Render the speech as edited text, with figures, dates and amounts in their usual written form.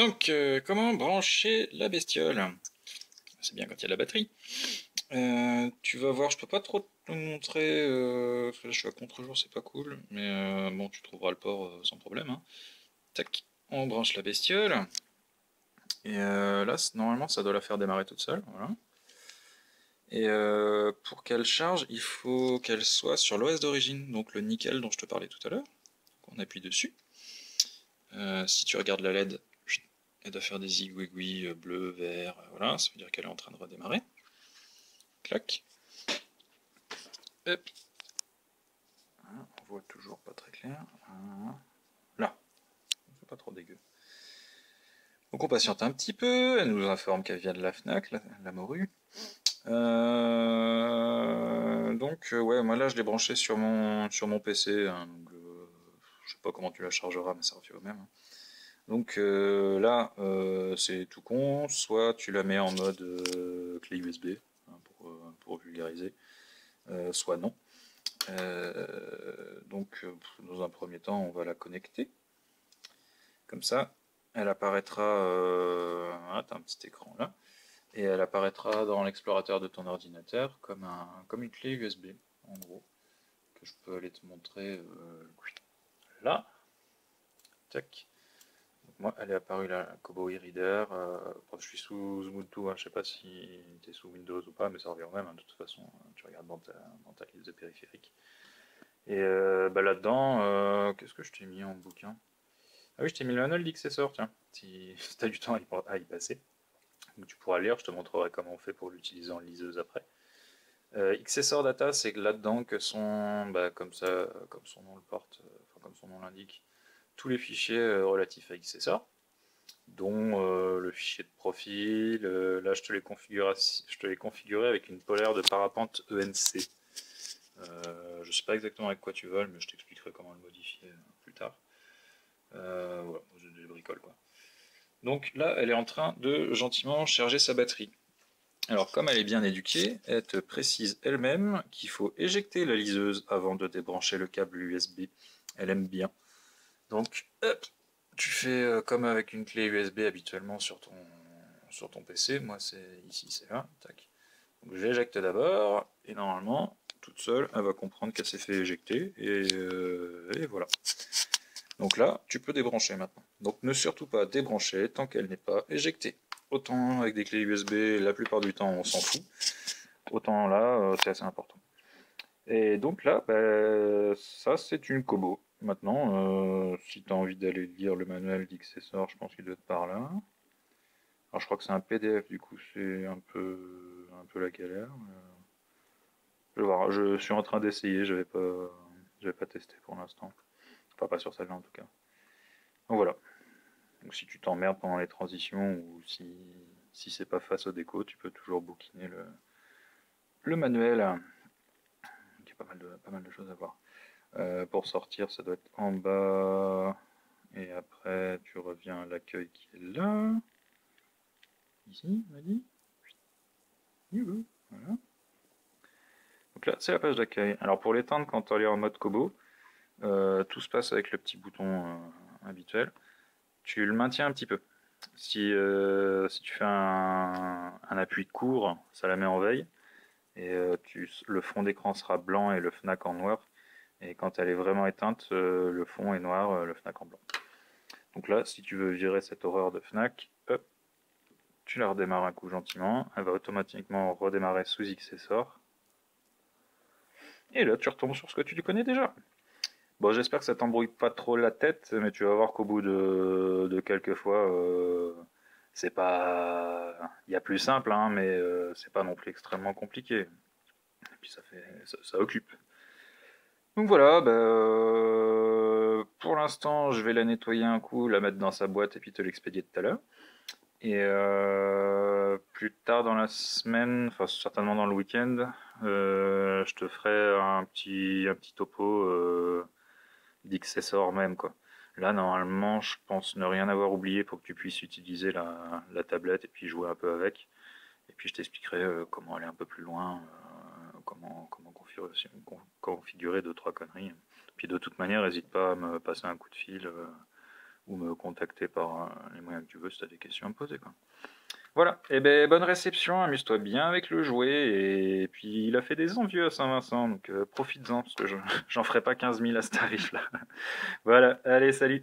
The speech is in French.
Donc, comment brancher la bestiole? C'est bien quand il y a la batterie. Tu vas voir, je peux pas trop te montrer, parce que là je suis à contre-jour, c'est pas cool, mais bon, tu trouveras le port sans problème, hein. Tac, on branche la bestiole, et là, normalement, ça doit la faire démarrer toute seule, voilà. Et pour qu'elle charge, il faut qu'elle soit sur l'OS d'origine, donc le nickel dont je te parlais tout à l'heure. On appuie dessus. Si tu regardes la LED, elle doit faire des zigouigouis bleu, vert, voilà, ça veut dire qu'elle est en train de redémarrer. Clac. Hop. On voit toujours pas très clair. Là. C'est pas trop dégueu. Donc on patiente un petit peu, elle nous informe qu'elle vient de la FNAC, la morue. Donc ouais, moi là je l'ai branché sur mon PC, hein, donc, je sais pas comment tu la chargeras, mais ça revient au même, hein. Donc là c'est tout con, soit tu la mets en mode clé USB, hein, pour vulgariser, soit non. Donc dans un premier temps on va la connecter, comme ça elle apparaîtra, ah, t'as un petit écran là, et elle apparaîtra dans l'explorateur de ton ordinateur comme une clé USB en gros, que je peux aller te montrer là. Tac. Donc moi elle est apparue là, Kobo e-reader, je suis sous Ubuntu, hein, je sais pas si tu es sous Windows ou pas, mais ça revient au même, hein, de toute façon, tu regardes dans ta liste de périphériques. Et bah là-dedans, qu'est-ce que je t'ai mis en bouquin? Ah oui, je t'ai mis le manuel d'Xessor, tiens, si tu as du temps à y passer. Donc tu pourras lire, je te montrerai comment on fait pour l'utiliser en liseuse après. Xessor Data, c'est là-dedans que sont, bah, comme son nom le porte, enfin comme son nom l'indique, tous les fichiers relatifs à Xessor, dont le fichier de profil. Là, je te l'ai configuré avec une polaire de parapente ENC. Je sais pas exactement avec quoi tu voles, mais je t'expliquerai comment le modifier plus tard. Voilà, j'ai des bricoles quoi. Donc là, elle est en train de gentiment charger sa batterie. Alors comme elle est bien éduquée, elle te précise elle-même qu'il faut éjecter la liseuse avant de débrancher le câble USB. Elle aime bien. Donc hop, tu fais comme avec une clé USB habituellement sur ton PC. Moi c'est ici, c'est là. Tac. Donc j'éjecte d'abord et normalement, toute seule, elle va comprendre qu'elle s'est fait éjecter et voilà. Donc là, tu peux débrancher maintenant. Donc ne surtout pas débrancher tant qu'elle n'est pas éjectée. Autant avec des clés USB, la plupart du temps on s'en fout. Autant là, c'est assez important. Et donc là, bah, ça c'est une Kobo. Maintenant, si tu as envie d'aller lire le manuel d'Xessor, je pense qu'il doit être par là. Alors je crois que c'est un PDF, du coup c'est un peu la galère. Je vais voir, je suis en train d'essayer, j'avais pas testé pour l'instant. Enfin pas sur celle-là en tout cas. Donc voilà. Donc si tu t'emmerdes pendant les transitions ou si c'est pas face au déco, tu peux toujours bouquiner le manuel. Il y a pas mal de choses à voir. Pour sortir, ça doit être en bas. Et après, tu reviens à l'accueil qui est là. Ici, on m'a dit. Youhou, voilà. Donc là, c'est la page d'accueil. Alors pour l'éteindre, quand tu es en mode Kobo, tout se passe avec le petit bouton habituel. Tu le maintiens un petit peu. Si tu fais un appui court, ça la met en veille. Et le fond d'écran sera blanc et le FNAC en noir. Et quand elle est vraiment éteinte, le fond est noir, le FNAC en blanc. Donc là, si tu veux virer cette horreur de FNAC, hop, tu la redémarres un coup gentiment. Elle va automatiquement redémarrer sous Xessor. Et là, tu retombes sur ce que tu connais déjà. Bon, j'espère que ça t'embrouille pas trop la tête, mais tu vas voir qu'au bout de quelques fois, c'est pas. Il y a plus simple, hein, mais c'est pas non plus extrêmement compliqué. Et puis ça occupe. Donc voilà, bah, pour l'instant, je vais la nettoyer un coup, la mettre dans sa boîte et puis te l'expédier tout à l'heure. Et plus tard dans la semaine, enfin certainement dans le week-end, je te ferai un petit topo d'Xessor même quoi. Là normalement, je pense ne rien avoir oublié pour que tu puisses utiliser la tablette et puis jouer un peu avec. Et puis je t'expliquerai comment aller un peu plus loin, comment configurer 2-3 conneries. Puis de toute manière, n'hésite pas à me passer un coup de fil ou me contacter par les moyens que tu veux si tu as des questions à me poser, quoi. Voilà, et ben bonne réception, amuse-toi bien avec le jouet, et puis il a fait des envieux à Saint-Vincent, donc profites-en, parce que j'en ferai pas 15 000 à ce tarif-là. Voilà, allez, salut!